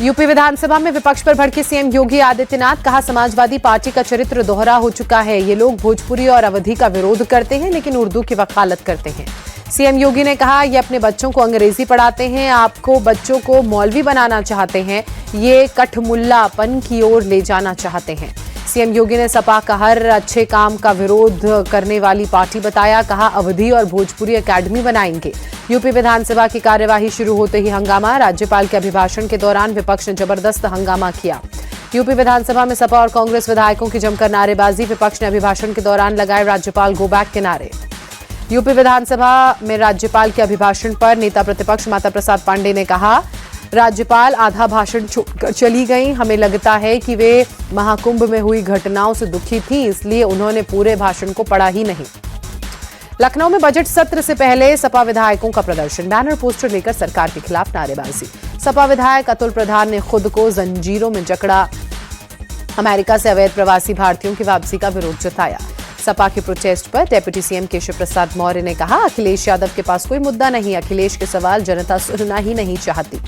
UP विधानसभा में विपक्ष पर भड़के सीएम योगी आदित्यनाथ, कहा समाजवादी पार्टी का चरित्र दोहरा हो चुका है। ये लोग भोजपुरी और अवधी का विरोध करते हैं लेकिन उर्दू की वकालत करते हैं। सीएम योगी ने कहा, ये अपने बच्चों को अंग्रेजी पढ़ाते हैं, आपको बच्चों को मौलवी बनाना चाहते हैं, ये कठमुल्लापन की ओर ले जाना चाहते हैं। सीएम योगी ने सपा का हर अच्छे काम का विरोध करने वाली पार्टी बताया, कहा अवधी और भोजपुरी एकेडमी बनाएंगे। यूपी विधानसभा की कार्यवाही शुरू होते ही हंगामा, राज्यपाल के अभिभाषण के दौरान विपक्ष ने जबरदस्त हंगामा किया। यूपी विधानसभा में सपा और कांग्रेस विधायकों की जमकर नारेबाजी, विपक्ष ने अभिभाषण के दौरान लगाए राज्यपाल गो बैक के नारे। यूपी विधानसभा में राज्यपाल के अभिभाषण पर नेता प्रतिपक्ष माता प्रसाद पांडे ने कहा, राज्यपाल आधा भाषण छोड़कर चली गई, हमें लगता है कि वे महाकुंभ में हुई घटनाओं से दुखी थी, इसलिए उन्होंने पूरे भाषण को पढ़ा ही नहीं। लखनऊ में बजट सत्र से पहले सपा विधायकों का प्रदर्शन, बैनर पोस्टर लेकर सरकार के खिलाफ नारेबाजी। सपा विधायक अतुल प्रधान ने खुद को जंजीरों में जकड़ा, अमेरिका से अवैध प्रवासी भारतीयों की वापसी का विरोध जताया। सपा के प्रोटेस्ट पर डिप्टी सीएम केशव प्रसाद मौर्य ने कहा, अखिलेश यादव के पास कोई मुद्दा नहीं, अखिलेश के सवाल जनता सुनना ही नहीं चाहती।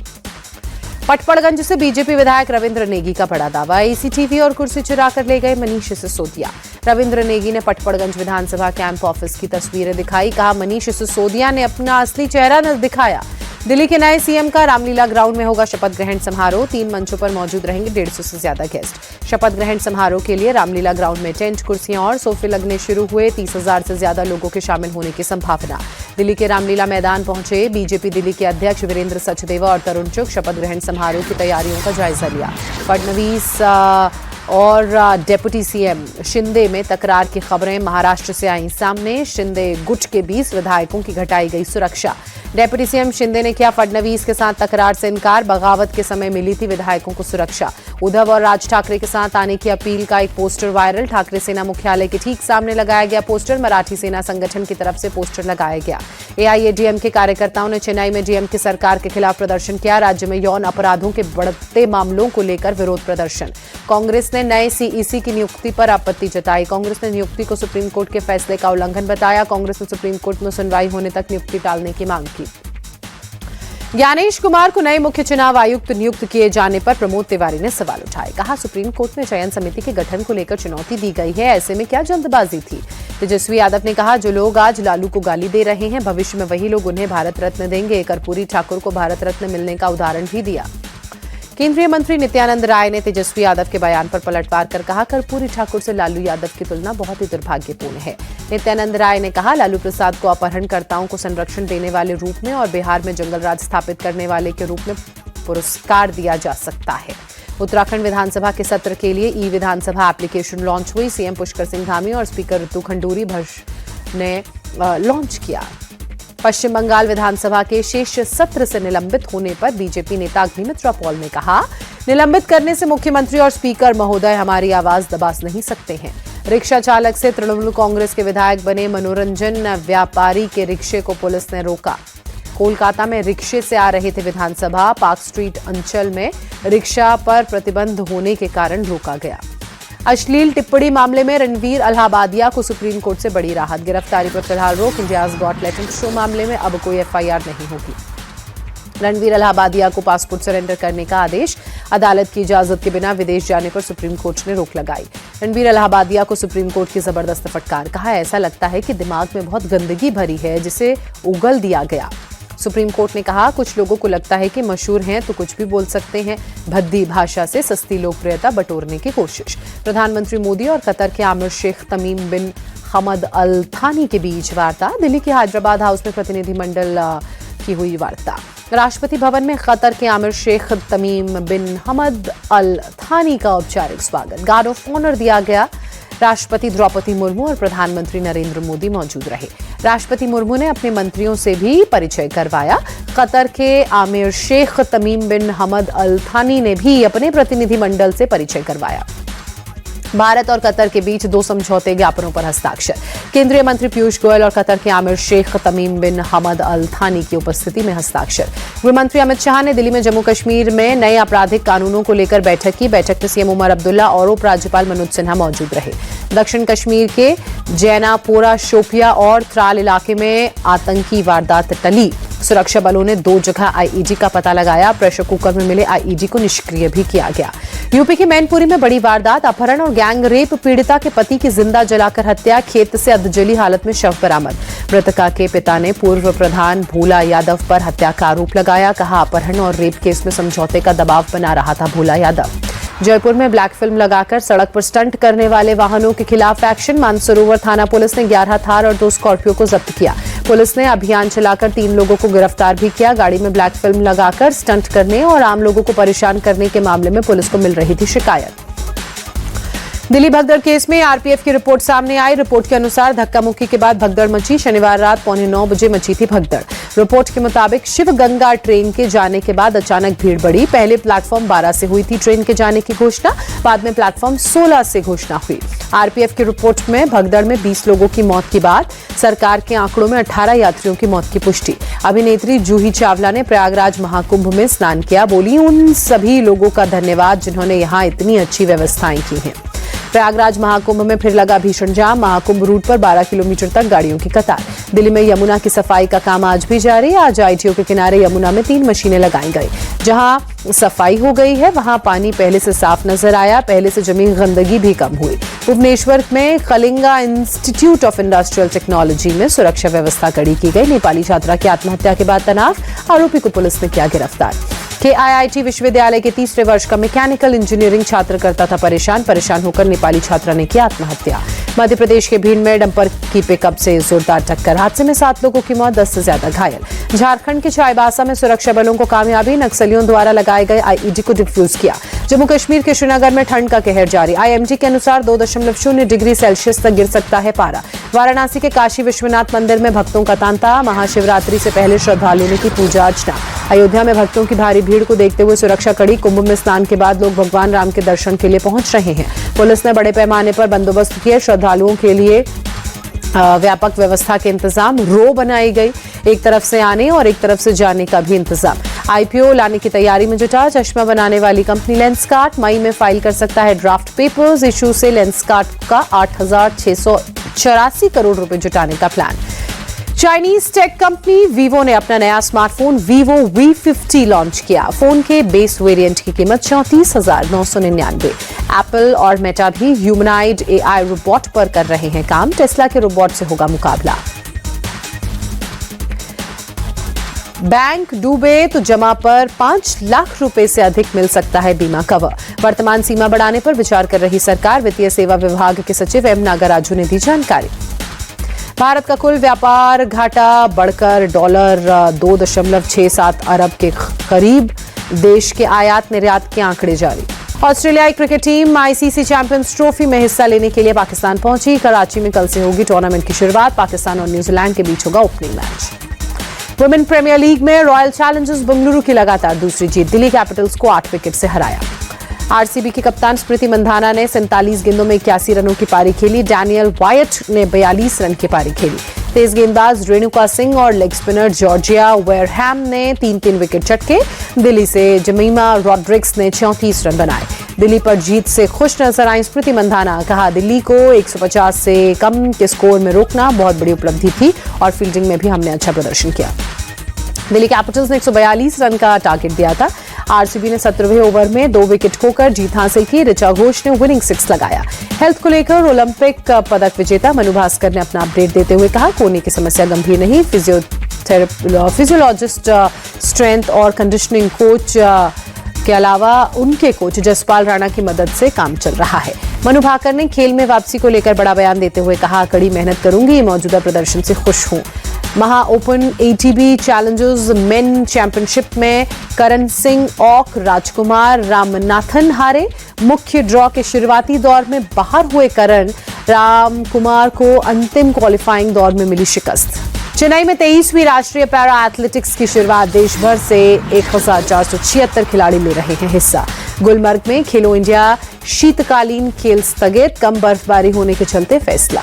पटपड़गंज से बीजेपी विधायक रविंद्र नेगी का बड़ा दावा, एसीटीवी और कुर्सी चुराकर ले गए मनीष सिसोदिया। रविंद्र नेगी ने पटपड़गंज विधानसभा कैंप ऑफिस की तस्वीरें दिखाई, कहा मनीष सिसोदिया ने अपना असली चेहरा न दिखाया। दिल्ली के नए सीएम का रामलीला ग्राउंड में होगा शपथ ग्रहण समारोह, 3 मंचों पर मौजूद रहेंगे 150 से ज्यादा गेस्ट। शपथ ग्रहण समारोह के लिए रामलीला ग्राउंड में टेंट, कुर्सियां और सोफे लगने शुरू हुए, 30,000 से ज्यादा लोगों के शामिल होने की संभावना। दिल्ली के रामलीला मैदान पहुंचे बीजेपी दिल्ली के अध्यक्ष वीरेंद्र सचदेवा और तरुण चुग, शपथ ग्रहण समारोह की तैयारियों का जायजा लिया। फडणवीस और डिप्टी सीएम शिंदे में तकरार की खबरें महाराष्ट्र से आई सामने, शिंदे गुट के 20 विधायकों की घटाई गई सुरक्षा। डिप्टी सीएम शिंदे ने किया फडणवीस के साथ तकरार से इनकार, बगावत के समय मिली थी विधायकों को सुरक्षा। उद्धव और राज ठाकरे के साथ आने की अपील का एक पोस्टर वायरल, ठाकरे सेना मुख्यालय के ठीक सामने लगाया गया पोस्टर, मराठी सेना संगठन की तरफ से पोस्टर लगाया गया। एआईएडीएम के कार्यकर्ताओं ने चेन्नई में डीएम की सरकार के खिलाफ प्रदर्शन किया, राज्य में यौन अपराधों के बढ़ते मामलों को लेकर विरोध प्रदर्शन। कांग्रेस ने नए सीईसी की नियुक्ति पर आपत्ति जताई, कांग्रेस ने नियुक्ति को सुप्रीम कोर्ट के फैसले का उल्लंघन बताया, कांग्रेस ने सुप्रीम कोर्ट में सुनवाई होने तक नियुक्ति टालने की मांग की। ज्ञानेश कुमार को नए मुख्य चुनाव आयुक्त नियुक्त किए जाने पर प्रमोद तिवारी ने सवाल उठाए, कहा सुप्रीम कोर्ट में चयन समिति के गठन को लेकर चुनौती दी गई है, ऐसे में क्या जल्दबाजी थी। तेजस्वी यादव ने कहा, जो लोग आज लालू को गाली दे रहे हैं, भविष्य में वही लोग उन्हें भारत रत्न देंगे। कर्पूरी ठाकुर को भारत रत्न मिलने का उदाहरण भी दिया। केंद्रीय मंत्री नित्यानंद राय ने तेजस्वी यादव के बयान पर पलटवार कर कहा, कर्पूरी ठाकुर से लालू यादव की तुलना बहुत ही दुर्भाग्यपूर्ण है। नित्यानंद राय ने कहा, लालू प्रसाद को अपहरणकर्ताओं को संरक्षण देने वाले रूप में और बिहार में जंगल राज स्थापित करने वाले के रूप में पुरस्कार दिया जा सकता है। उत्तराखंड विधानसभा के सत्र के लिए ई विधानसभा एप्लीकेशन लॉन्च हुई, सीएम पुष्कर सिंह धामी और स्पीकर ऋतु खंडूरी ने लॉन्च किया। पश्चिम बंगाल विधानसभा के शेष सत्र से निलंबित होने पर बीजेपी नेता अग्निमित्रा पॉल ने कहा, निलंबित करने से मुख्यमंत्री और स्पीकर महोदय हमारी आवाज दबा नहीं सकते हैं। रिक्शा चालक से तृणमूल कांग्रेस के विधायक बने मनोरंजन व्यापारी के रिक्शे को पुलिस ने रोका। कोलकाता में रिक्शे से आ रहे थे विधानसभा, पार्क स्ट्रीट अंचल में रिक्शा पर प्रतिबंध होने के कारण रोका गया। अश्लील टिप्पणी मामले में रणवीर अलाहाबादिया को सुप्रीम कोर्ट से बड़ी राहत, गिरफ्तारी पर फिलहाल रोक। इंडियाज गॉट टैलेंट शो मामले में अब कोई एफआईआर नहीं होगी। रणवीर अलाहाबादिया को पासपोर्ट सरेंडर करने का आदेश, अदालत की इजाजत के बिना विदेश जाने पर सुप्रीम कोर्ट ने रोक लगाई। रणवीर अलाहाबादिया को सुप्रीम कोर्ट की जबरदस्त फटकार, कहा ऐसा लगता है कि दिमाग में बहुत गंदगी भरी है जिसे उगल दिया गया। सुप्रीम कोर्ट ने कहा, कुछ लोगों को लगता है कि मशहूर हैं तो कुछ भी बोल सकते हैं, भद्दी भाषा से सस्ती लोकप्रियता बटोरने की कोशिश। प्रधानमंत्री मोदी और कतर के आमिर शेख तमीम बिन हमद अल थानी के बीच वार्ता, दिल्ली के हैदराबाद हाउस में प्रतिनिधिमंडल की हुई वार्ता। राष्ट्रपति भवन में कतर के आमिर शेख तमीम बिन हमद अल थानी का औपचारिक स्वागत, गार्ड ऑफ ऑनर दिया गया। राष्ट्रपति द्रौपदी मुर्मू और प्रधानमंत्री नरेंद्र मोदी मौजूद रहे। राष्ट्रपति मुर्मू ने अपने मंत्रियों से भी परिचय करवाया। कतर के आमिर शेख तमीम बिन हमद अल थानी ने भी अपने प्रतिनिधिमंडल से परिचय करवाया। भारत और कतर के बीच 2 समझौते ज्ञापनों पर हस्ताक्षर। केंद्रीय मंत्री पीयूष गोयल और कतर के आमिर शेख तमीम बिन हमद अल थानी की उपस्थिति में हस्ताक्षर। गृह मंत्री अमित शाह ने दिल्ली में जम्मू कश्मीर में नए आपराधिक कानूनों को लेकर बैठक की। बैठक में सीएम उमर अब्दुल्ला और उप राज्यपाल मनोज सिन्हा मौजूद रहे। दक्षिण कश्मीर के जैनापोरा, शोपिया और त्राल इलाके में आतंकी वारदात टली। सुरक्षा बलों ने 2 जगह आईईडी का पता लगाया। प्रेशर कुकर में मिले आईईडी को निष्क्रिय भी किया गया। यूपी के मैनपुरी में बड़ी वारदात, अपहरण और गैंग रेप, पीड़िता के पति की जिंदा जलाकर हत्या, खेत से अधजली हालत में शव बरामद। मृतका के पिता ने पूर्व प्रधान भोला यादव पर हत्या का आरोप लगाया। कहा, अपहरण और रेप केस में समझौते का दबाव बना रहा था भोला यादव। जयपुर में ब्लैक फिल्म लगाकर सड़क पर स्टंट करने वाले वाहनों के खिलाफ एक्शन। मानसरोवर थाना पुलिस ने 11 थार और 2 स्कॉर्पियो को जब्त किया। पुलिस ने अभियान चलाकर 3 लोगों को गिरफ्तार भी किया। गाड़ी में ब्लैक फिल्म लगाकर स्टंट करने और आम लोगों को परेशान करने के मामले में पुलिस को मिल रही थी शिकायत। दिल्ली भगदड़ केस में आरपीएफ की रिपोर्ट सामने आई। रिपोर्ट के अनुसार धक्का मुक्की के बाद भगदड़ मची। शनिवार रात 8:45 बजे मची थी भगदड़। रिपोर्ट के मुताबिक शिव गंगा ट्रेन के जाने के बाद अचानक भीड़ बढ़ी। पहले प्लेटफॉर्म 12 से हुई थी ट्रेन के जाने की घोषणा, बाद में प्लेटफॉर्म 16 से घोषणा हुई। आरपीएफ की रिपोर्ट में भगदड़ में 20 लोगों की मौत की बात, सरकार के आंकड़ों में 18 यात्रियों की मौत की पुष्टि। अभिनेत्री जूही चावला ने प्रयागराज महाकुंभ में स्नान किया। बोली, उन सभी लोगों का धन्यवाद जिन्होंने यहाँ इतनी अच्छी व्यवस्थाएं की हैं। प्रयागराज महाकुंभ में फिर लगा भीषण जाम। महाकुंभ रूट पर 12 किलोमीटर तक गाड़ियों की कतार। दिल्ली में यमुना की सफाई का काम आज भी जारी। आज आईटीओ के किनारे यमुना में 3 मशीनें लगाई गई। जहां सफाई हो गई है वहां पानी पहले से साफ नजर आया। पहले से जमी गंदगी भी कम हुई। भुवनेश्वर में Kalinga institute of industrial technology में सुरक्षा व्यवस्था कड़ी की गई। नेपाली छात्रा की आत्महत्या के बाद तनाव, आरोपी को पुलिस ने किया गिरफ्तार। केआईआईटी विश्वविद्यालय के 3रे वर्ष का मैकेनिकल इंजीनियरिंग छात्र करता था परेशान होकर नेपाली छात्रा ने की आत्महत्या। मध्य प्रदेश के भीड़ में डंपर की पिकअप से जोरदार टक्कर, हादसे में 7 लोगों की मौत, 10 से ज्यादा घायल। झारखंड के चाईबासा में सुरक्षा बलों को कामयाबी, नक्सलियों द्वारा लगाए गए आईईडी को डिफ्यूज किया। जम्मू कश्मीर के श्रीनगर में ठंड का कहर जारी। आईएमडी के अनुसार 2.0 डिग्री सेल्सियस तक गिर सकता है पारा। वाराणसी के काशी विश्वनाथ मंदिर में भक्तों का तांता, महाशिवरात्रि से पहले श्रद्धालुओं ने की पूजा अर्चना। अयोध्या में भक्तों की भारी भीड़ को देखते हुए सुरक्षा कड़ी। कुंभ में स्नान के बाद लोग भगवान राम के दर्शन के लिए पहुंच रहे हैं। पुलिस ने बड़े पैमाने पर बंदोबस्त किए। श्रद्धालुओं के लिए व्यापक व्यवस्था के इंतजाम, रो बनाई गई, एक तरफ से आने और एक तरफ से जाने का भी इंतजाम। आईपीओ लाने की तैयारी में जुटा चश्मा बनाने वाली कंपनी लेंसकार्ट मई में फाइल कर सकता है ड्राफ्ट पेपर्स। इशू से लेंसकार्ट का 8,684 करोड़ रुपए जुटाने का plan. Chinese tech company Vivo ने अपना नया स्मार्टफोन वीवो V50 लॉन्च किया। फोन के बेस वेरिएंट की कीमत 34,999। एप्पल और मेटा भी ह्यूमनाइड एआई रोबोट पर कर रहे हैं काम। टेस्ला के रोबोट से होगा मुकाबला। बैंक डूबे तो जमा पर 5 लाख रुपए से अधिक मिल सकता है बीमा कवर। वर्तमान सीमा बढ़ाने पर विचार कर रही सरकार। वित्तीय सेवा विभाग के सचिव एम नागराजू ने दी जानकारी। भारत का कुल व्यापार घाटा बढ़कर $2.67 अरब के करीब। देश के आयात निर्यात के आंकड़े जारी। ऑस्ट्रेलियाई cricket team ICC champions trophy में हिस्सा लेने के लिए पाकिस्तान पहुंची। कराची में कल से होगी टूर्नामेंट की शुरुआत। पाकिस्तान और न्यूजीलैंड के बीच होगा opening match. Women premiere league में रॉयल चैलेंजर्स बेंगलुरु की लगातार दूसरी जीत। दिल्ली कैपिटल्स को 8 विकेट से हराया। आरसीबी की कप्तान स्मृति मंधाना ने 47 गेंदों में 81 रनों की पारी खेली। डैनियल वायट ने 42 रन की पारी खेली। तेज गेंदबाज रेणुका सिंह और लेग स्पिनर जॉर्जिया वेयरहैम ने 3-3 विकेट चटके। दिल्ली से जमीमा रॉड्रिक्स ने 34 रन बनाए। दिल्ली पर जीत से खुश नजर आई स्मृति मंधाना। कहा, दिल्ली को 150 से कम के स्कोर में रोकना बहुत बड़ी उपलब्धि थी और फील्डिंग में भी हमने अच्छा प्रदर्शन किया। दिल्ली कैपिटल्स ने 142 रन का टारगेट दिया था। आरसीबी ने 17वें ओवर में 2 विकेट खोकर जीत हासिल की। ऋचा घोष ने विनिंग 6 लगाया। हेल्थ को लेकर ओलंपिक पदक विजेता मनु भास्कर ने अपना अपडेट देते हुए कहा, कोहनी की समस्या गंभीर नहीं। फिजियोलॉजिस्ट, स्ट्रेंथ और कंडीशनिंग कोच के अलावा उनके कोच जसपाल राणा की मदद से काम चल रहा है। मनु भाकर ने खेल में वापसी को लेकर बड़ा बयान देते हुए कहा, कड़ी मेहनत करूंगी, मौजूदा प्रदर्शन से खुश हूं। महा open ATB Challengers main championship में करण सिंह, औक, राजकुमार रामनाथन हारे। मुख्य ड्रॉ के शुरुआती दौर में बाहर हुए करण रामकुमार को अंतिम क्वालिफाइंग दौर में मिली शिकस्त। चेन्नई में 23वीं राष्ट्रीय पैरा एथलेटिक्स की शुरुआत देश भर से 1476 खिलाड़ी ले रहे हैं हिस्सा। गुलमर्ग में खेलो इंडिया शीतकालीन खेल स्थगित, कम बर्फबारी होने के चलते फैसला।